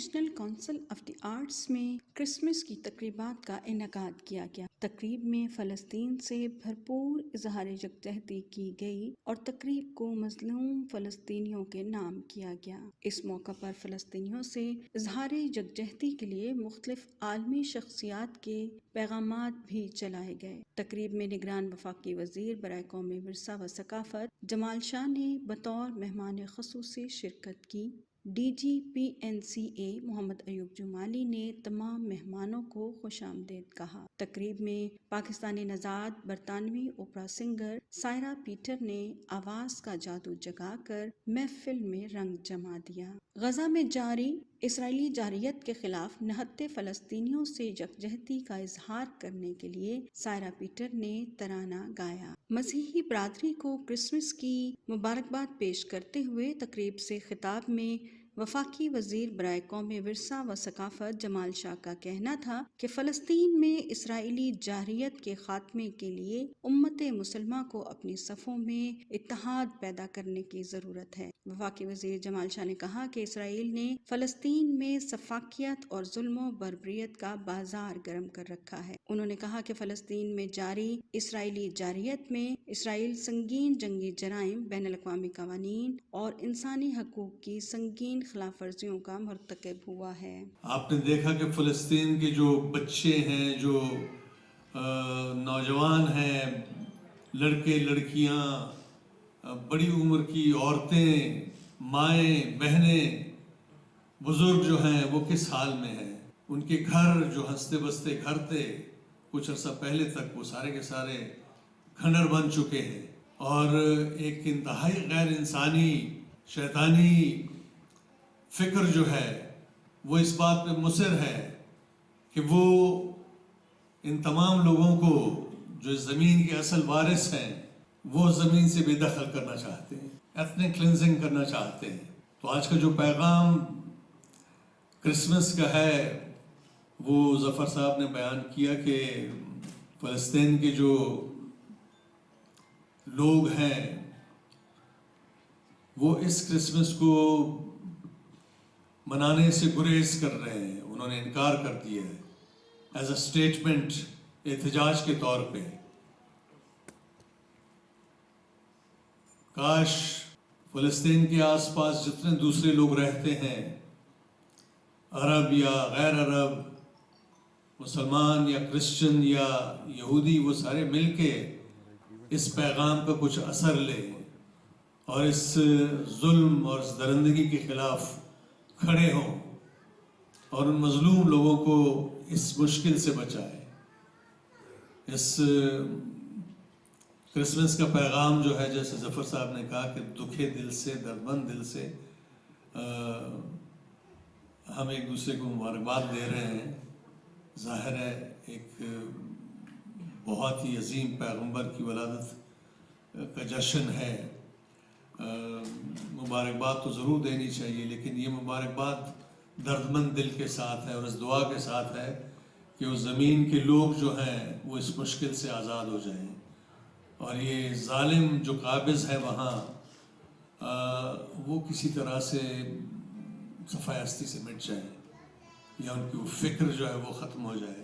National council of the arts میں Christmas کی تقریبات کا انعقاد کیا گیا۔ تقریب میں فلسطین سے بھرپور اظہار یکجہتی کی گئی اور تقریب کو مظلوم فلسطینیوں کے نام کیا گیا۔ اس موقع پر فلسطینیوں سے اظہار یکجہتی کے لیے مختلف عالمی شخصیات کے پیغامات بھی چلائے گئے۔ تقریب میں نگران وفاقی وزیر برائے قومی ورثہ و ثقافت جمال شاہ نے بطور مہمان خصوصی شرکت کی۔ ڈی جی پی این سی اے محمد ایوب جمالی نے تمام مہمانوں کو خوش آمدید کہا۔ تقریب میں پاکستانی نژاد برطانوی اوپرا سنگر سائرا پیٹر نے آواز کا جادو جگا کر محفل میں رنگ جما دیا۔ غزہ میں جاری اسرائیلی جارحیت کے خلاف نہتے فلسطینیوں سے یکجہتی کا اظہار کرنے کے لیے سائرا پیٹر نے ترانہ گایا۔ مسیحی برادری کو کرسمس کی مبارکباد پیش کرتے ہوئے تقریب سے خطاب میں وفاقی وزیر برائے قومی ورثہ و ثقافت جمال شاہ کا کہنا تھا کہ فلسطین میں اسرائیلی جارحیت کے خاتمے کے لیے امت مسلمہ کو اپنی صفوں میں اتحاد پیدا کرنے کی ضرورت ہے۔ وفاقی وزیر جمال شاہ نے کہا کہ اسرائیل نے فلسطین میں سفاکیت اور ظلم و بربریت کا بازار گرم کر رکھا ہے۔ انہوں نے کہا کہ فلسطین میں جاری اسرائیلی جارحیت میں اسرائیل سنگین جنگی جرائم، بین الاقوامی قوانین اور انسانی حقوق کی سنگین خلاف ورزیوں کا مرتکب ہوا ہے۔ آپ نے دیکھا کہ فلسطین کے جو بچے ہیں، جو نوجوان ہیں، لڑکے لڑکیاں، بڑی عمر کی عورتیں، مائیں بہنیں، بزرگ جو ہیں وہ کس حال میں ہیں۔ ان کے گھر جو ہنستے بستے گھر تھے کچھ عرصہ پہلے تک، وہ سارے کے سارے کھنڈر بن چکے ہیں، اور ایک انتہائی غیر انسانی شیطانی فکر جو ہے وہ اس بات پہ مصر ہے کہ وہ ان تمام لوگوں کو جو اس زمین کے اصل وارث ہیں وہ زمین سے بے دخل کرنا چاہتے ہیں، ایتھنک کلینزنگ کرنا چاہتے ہیں۔ تو آج کا جو پیغام کرسمس کا ہے وہ ظفر صاحب نے بیان کیا کہ فلسطین کے جو لوگ ہیں وہ اس کرسمس کو منانے سے گریز کر رہے ہیں، انہوں نے انکار کر دیا ہے ایز اے اسٹیٹمنٹ، احتجاج کے طور پہ۔ کاش فلسطین کے آس پاس جتنے دوسرے لوگ رہتے ہیں، عرب یا غیر عرب، مسلمان یا کرسچن یا یہودی، وہ سارے مل کے اس پیغام کا کچھ اثر لیں اور اس ظلم اور اس درندگی کے خلاف کھڑے ہوں اور ان مظلوم لوگوں کو اس مشکل سے بچائیں۔ اس کرسمس کا پیغام جو ہے، جیسے ظفر صاحب نے کہا کہ دکھے دل سے، دردمند دل سے ہم ایک دوسرے کو مبارکباد دے رہے ہیں۔ ظاہر ہے ایک بہت ہی عظیم پیغمبر کی ولادت کا جشن ہے، مبارکباد تو ضرور دینی چاہیے، لیکن یہ مبارکباد دردمند دل کے ساتھ ہے اور اس دعا کے ساتھ ہے کہ اس زمین کے لوگ جو ہیں وہ اس مشکل سے آزاد ہو جائیں، اور یہ ظالم جو قابض ہے وہاں وہ کسی طرح سے صفحہ ہستی سے مٹ جائیں، یا ان کی وہ فکر جو ہے وہ ختم ہو جائے۔